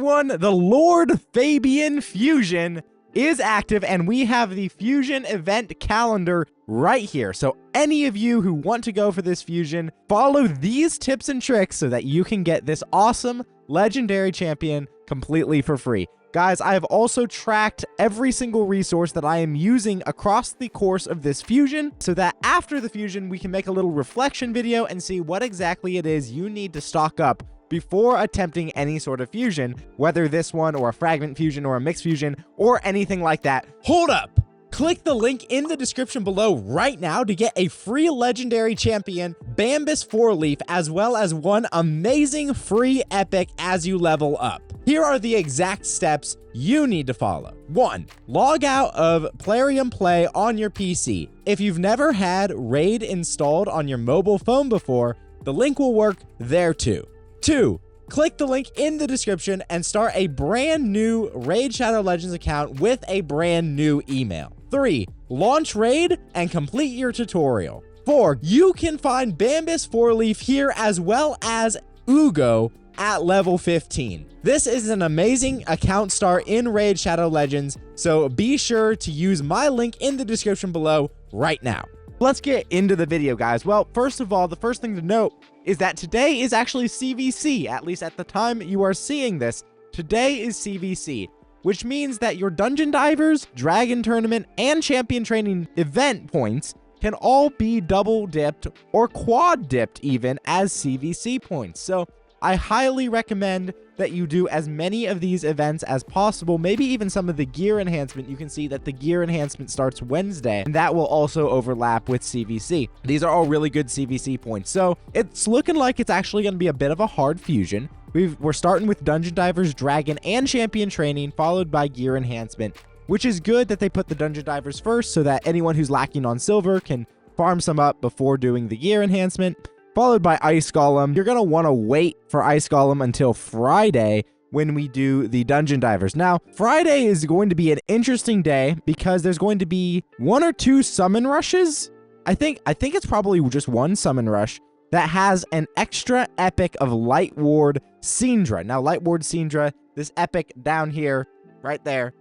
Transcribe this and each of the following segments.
everyone, the Lord Fabian Fusion is active, and we have the Fusion event calendar right here. So any of you who want to go for this Fusion, follow these tips and tricks so that you can get this awesome legendary champion completely for free. Guys, I have also tracked every single resource that I am using across the course of this Fusion so that after the Fusion, we can make a little reflection video and see what exactly it is you need to stock up before attempting any sort of fusion, whether this one or a fragment fusion or a mixed fusion or anything like that. Hold up! Click the link in the description below right now to get a free legendary champion, Bambus 4-leaf, as well as one amazing free epic as you level up. Here are the exact steps you need to follow. 1. Log out of Plarium Play on your PC. If you've never had Raid installed on your mobile phone before, the link will work there too. 2. Click the link in the description and start a brand new Raid Shadow Legends account with a brand new email. 3. Launch Raid and complete your tutorial. 4. You can find Bambus 4-leaf here as well as Ugo at level 15. This is an amazing account start in Raid Shadow Legends, so be sure to use my link in the description below right now. Let's get into the video, guys. Well, first of all, the first thing to note is that today is actually CVC, at least at the time you are seeing this. Today is CVC, which means that your Dungeon Divers, Dragon Tournament, and Champion Training event points can all be double dipped or quad dipped even as CVC points. So I highly recommend that you do as many of these events as possible, maybe even some of the gear enhancement. You can see that the gear enhancement starts Wednesday, and that will also overlap with CVC. These are all really good CVC points. So it's looking like it's actually going to be a bit of a hard fusion. We're starting with Dungeon Divers, Dragon, and Champion Training, followed by gear enhancement, which is good that they put the Dungeon Divers first so that anyone who's lacking on silver can farm some up before doing the gear enhancement. Followed by Ice Golem. You're going to want to wait for Ice Golem until Friday when we do the Dungeon Divers. Now, Friday is going to be an interesting day because there's going to be 1 or 2 summon rushes. I think it's probably just one summon rush that has an extra epic of Light Ward Syndra. Now, Light Ward Syndra, this epic down here, right there,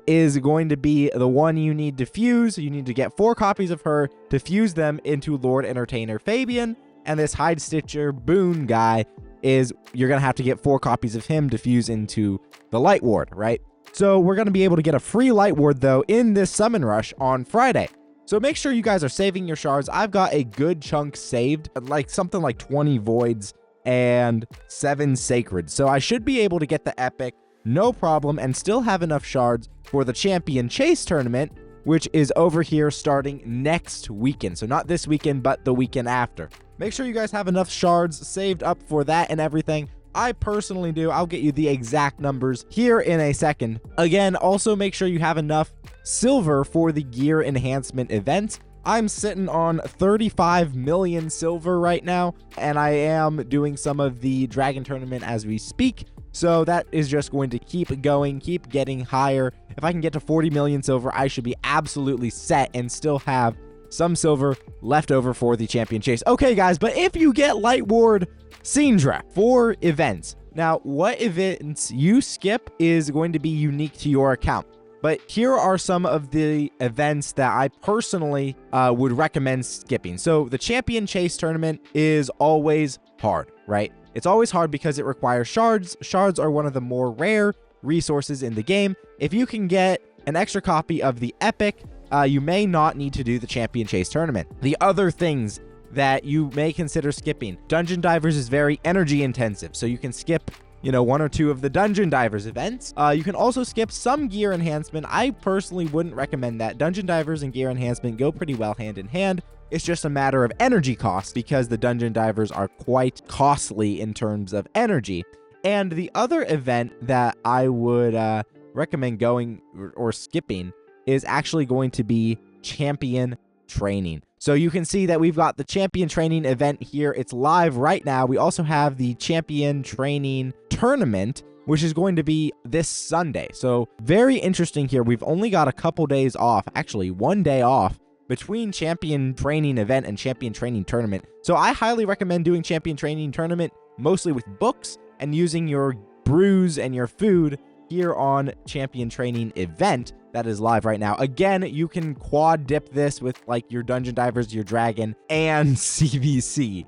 is going to be the one you need to fuse. You need to get 4 copies of her to fuse them into Lord Entertainer Fabian. And this Hide Stitcher Boon guy is, you're going to have to get 4 copies of him to fuse into the Light Ward, right? So we're going to be able to get a free Light Ward, though, in this Summon Rush on Friday. So make sure you guys are saving your shards. I've got a good chunk saved, like something like 20 Voids and 7 Sacred. So I should be able to get the Epic, no problem, and still have enough shards for the Champion Chase Tournament, which is over here starting next weekend. So not this weekend, but the weekend after. Make sure you guys have enough shards saved up for that and everything. I personally do. I'll get you the exact numbers here in a second. Again, also make sure you have enough silver for the gear enhancement events. I'm sitting on 35 million silver right now, and I am doing some of the Dragon Tournament as we speak. So that is just going to keep going, keep getting higher. If I can get to 40 million silver, I should be absolutely set and still have some silver left over for the Champion Chase. Okay, guys, but if you get Light Ward Syndra for events, now what events you skip is going to be unique to your account. But here are some of the events that I personally would recommend skipping. So the Champion Chase Tournament is always hard, right? It's always hard because it requires shards. Shards are one of the more rare resources in the game. If you can get an extra copy of the Epic, you may not need to do the Champion Chase Tournament. The other things that you may consider skipping, Dungeon Divers is very energy intensive, so you can skip, 1 or 2 of the Dungeon Divers events. You can also skip some gear enhancement. I personally wouldn't recommend that. Dungeon Divers and gear enhancement go pretty well hand in hand. It's just a matter of energy cost because the Dungeon Divers are quite costly in terms of energy. And the other event that I would recommend going or skipping is actually going to be Champion Training. So you can see that we've got the Champion Training event here. It's live right now. We also have the Champion Training Tournament, which is going to be this Sunday. So very interesting here. We've only got a couple days off, actually 1 day off between Champion Training event and Champion Training Tournament. So I highly recommend doing Champion Training Tournament mostly with books and using your brews and your food here on Champion Training Event that is live right now. Again, you can quad dip this with like your Dungeon Divers, your Dragon, and CVC.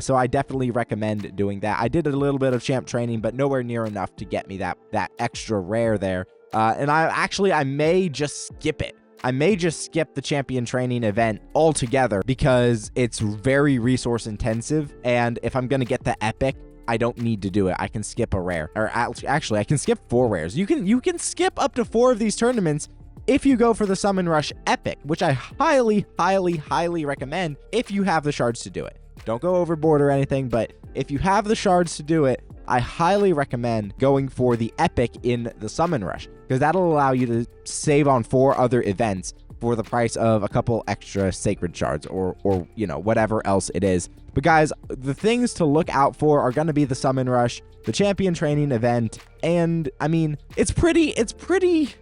So I definitely recommend doing that. I did a little bit of champ training, but nowhere near enough to get me that extra rare there. And I may just skip it. I may just skip the Champion Training Event altogether because it's very resource intensive. And if I'm going to get the epic, I don't need to do it. I can skip a rare. Or actually, I can skip 4 rares. You can skip up to 4 of these tournaments if you go for the Summon Rush Epic, which I highly, highly, highly recommend if you have the shards to do it. Don't go overboard or anything, but if you have the shards to do it, I highly recommend going for the Epic in the Summon Rush, because that'll allow you to save on 4 other events for the price of a couple extra Sacred Shards or you know, whatever else it is. But guys, the things to look out for are going to be the Summon Rush, the Champion Training Event, and I mean, it's pretty,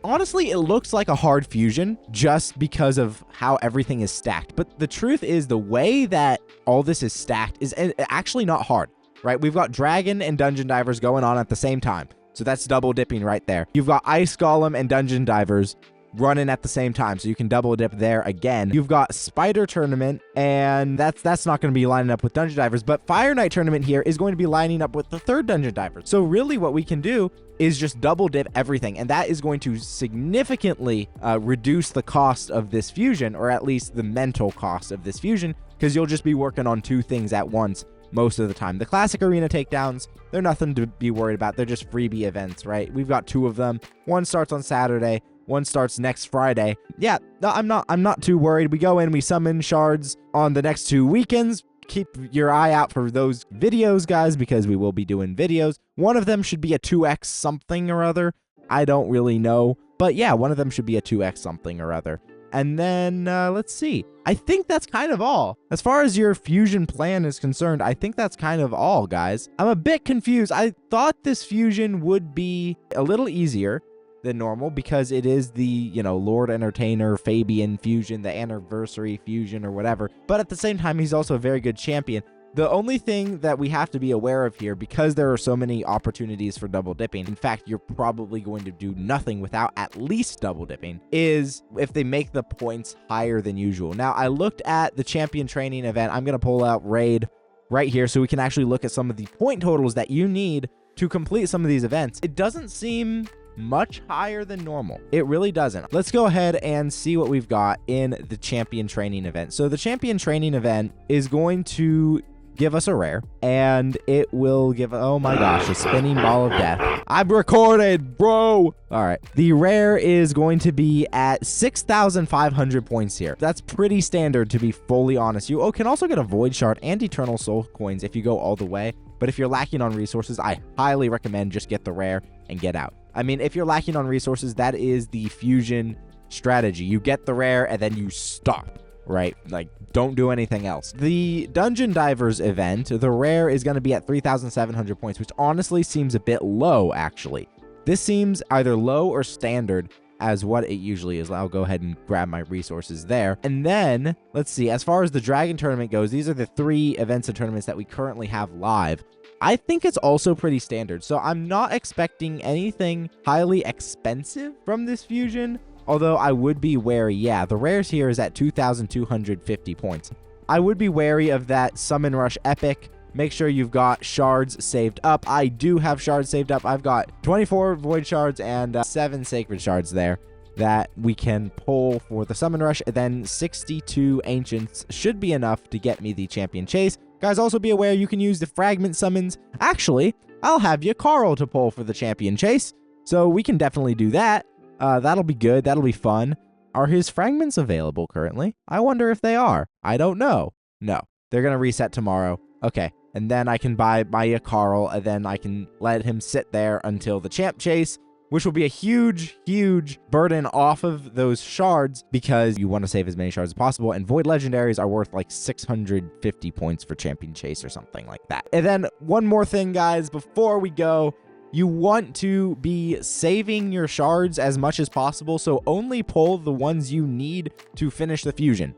honestly, it looks like a hard fusion just because of how everything is stacked. But the truth is, the way that all this is stacked is actually not hard, right? We've got Dragon and Dungeon Divers going on at the same time. So that's double dipping right there. You've got Ice Golem and Dungeon Divers running at the same time, so you can double dip there again. You've got Spider Tournament, and that's not going to be lining up with Dungeon Divers, but Fire Knight Tournament here is going to be lining up with the 3rd Dungeon Divers. So really what we can do is just double dip everything, and that is going to significantly reduce the cost of this fusion, or at least the mental cost of this fusion, because you'll just be working on 2 things at once most of the time. The classic arena takedowns, they're nothing to be worried about. They're just freebie events, right? We've got 2 of them. One starts on Saturday, one starts next Friday. Yeah, no, I'm not too worried. We go in, we summon shards on the next 2 weekends. Keep your eye out for those videos, guys, because we will be doing videos. One of them should be a 2x something or other. I don't really know, but yeah, one of them should be a 2x something or other. And then, let's see. I think that's kind of all. As far as your fusion plan is concerned, I think that's kind of all, guys. I'm a bit confused. I thought this fusion would be a little easier than normal because it is the, you know, Lord Entertainer Fabian fusion, the anniversary fusion or whatever. But at the same time, he's also a very good champion. The only thing that we have to be aware of here, because there are so many opportunities for double dipping, in fact, you're probably going to do nothing without at least double dipping, is if they make the points higher than usual. Now, I looked at the Champion Training Event. I'm going to pull out Raid right here so we can actually look at some of the point totals that you need to complete some of these events. It doesn't seem much higher than normal. It really doesn't. Let's go ahead and see what we've got in the Champion Training Event. So the Champion Training Event is going to give us a rare, and it will give, oh my gosh, a spinning ball of death. I'm recorded, bro. All right. The rare is going to be at 6,500 points here. That's pretty standard, to be fully honest. You can also get a Void Shard and Eternal Soul Coins if you go all the way. But if you're lacking on resources, I highly recommend just get the rare and get out. I mean, if you're lacking on resources, that is the fusion strategy. You get the rare and then you stop, right? Like, don't do anything else. The Dungeon Divers event, the rare is going to be at 3,700 points, which honestly seems a bit low, actually. This seems either low or standard as what it usually is. I'll go ahead and grab my resources there. And then, let's see, as far as the Dragon Tournament goes, these are the 3 events and tournaments that we currently have live. I think it's also pretty standard, so I'm not expecting anything highly expensive from this fusion, although I would be wary. Yeah, the rares here is at 2,250 points. I would be wary of that Summon Rush Epic. Make sure you've got shards saved up. I do have shards saved up. I've got 24 Void Shards and 7 Sacred Shards there that we can pull for the Summon Rush. And then 62 Ancients should be enough to get me the Champion Chase. Guys, also be aware you can use the Fragment Summons. Actually, I'll have you Carl to pull for the Champion Chase, so we can definitely do that. That'll be good. That'll be fun. Are his fragments available currently? I wonder if they are. I don't know. No, they're going to reset tomorrow. Okay, and then I can buy a Carl, and then I can let him sit there until the Champ Chase, which will be a huge, huge burden off of those shards because you want to save as many shards as possible. And Void Legendaries are worth like 650 points for Champion Chase or something like that. And then one more thing, guys, before we go, you want to be saving your shards as much as possible. So only pull the ones you need to finish the fusion.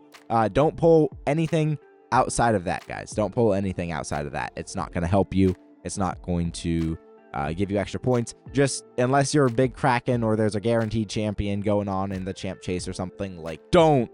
Don't pull anything outside of that, guys. Don't pull anything outside of that. It's not going to help you. It's not going to give you extra points. Just unless you're a big Kraken or there's a guaranteed champion going on in the champ chase or something, like don't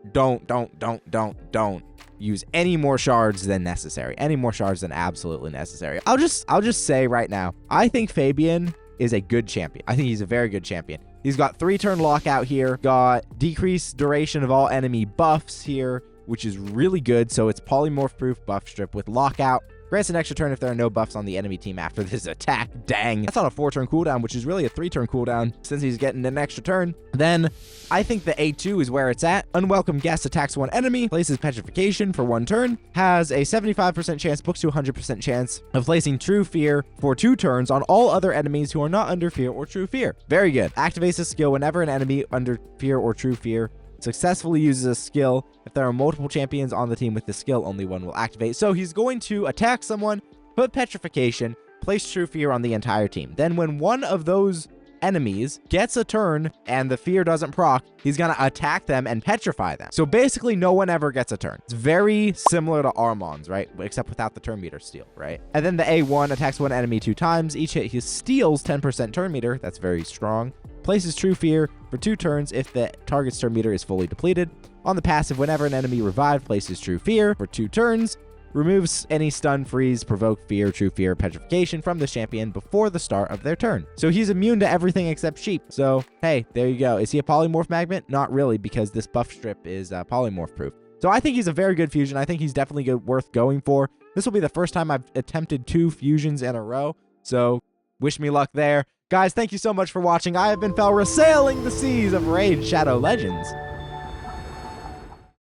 use any more shards than necessary. Any more shards than absolutely necessary. I'll just say right now, I think Fabian is a good champion. I think he's a very good champion. He's got 3-turn lockout here, got decreased duration of all enemy buffs here, which is really good. So it's polymorph proof buff strip with lockout. Grants an extra turn if there are no buffs on the enemy team after this attack. Dang. That's on a 4-turn cooldown, which is really a 3-turn cooldown since he's getting an extra turn. Then I think the A2 is where it's at. Unwelcome guest attacks one enemy, places petrification for 1 turn, has a 75% chance, books to 100% chance of placing true fear for 2 turns on all other enemies who are not under fear or true fear. Very good. Activates a skill whenever an enemy under fear or true fear successfully uses a skill. If there are multiple champions on the team with the skill, only one will activate. So he's going to attack someone, put petrification, place true fear on the entire team. Then when one of those enemies gets a turn and the fear doesn't proc, he's going to attack them and petrify them. So basically no one ever gets a turn. It's very similar to Armon's, right? Except without the turn meter steal, right? And then the A1 attacks one enemy 2 times. Each hit he steals 10% turn meter. That's very strong. Places true fear for 2 turns if the target's turn meter is fully depleted. On the passive, whenever an enemy revived places true fear for 2 turns, removes any stun, freeze, provoke fear, true fear, petrification from the champion before the start of their turn. So he's immune to everything except sheep. So hey, there you go. Is he a polymorph magnet? Not really, because this buff strip is polymorph proof. So I think he's a very good fusion. I think he's definitely good, worth going for. This will be the first time I've attempted 2 fusions in a row. So wish me luck there. Guys, thank you so much for watching. I have been Felra, sailing the seas of Raid Shadow Legends.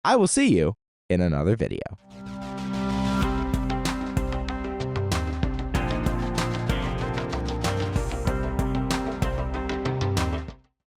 I will see you in another video.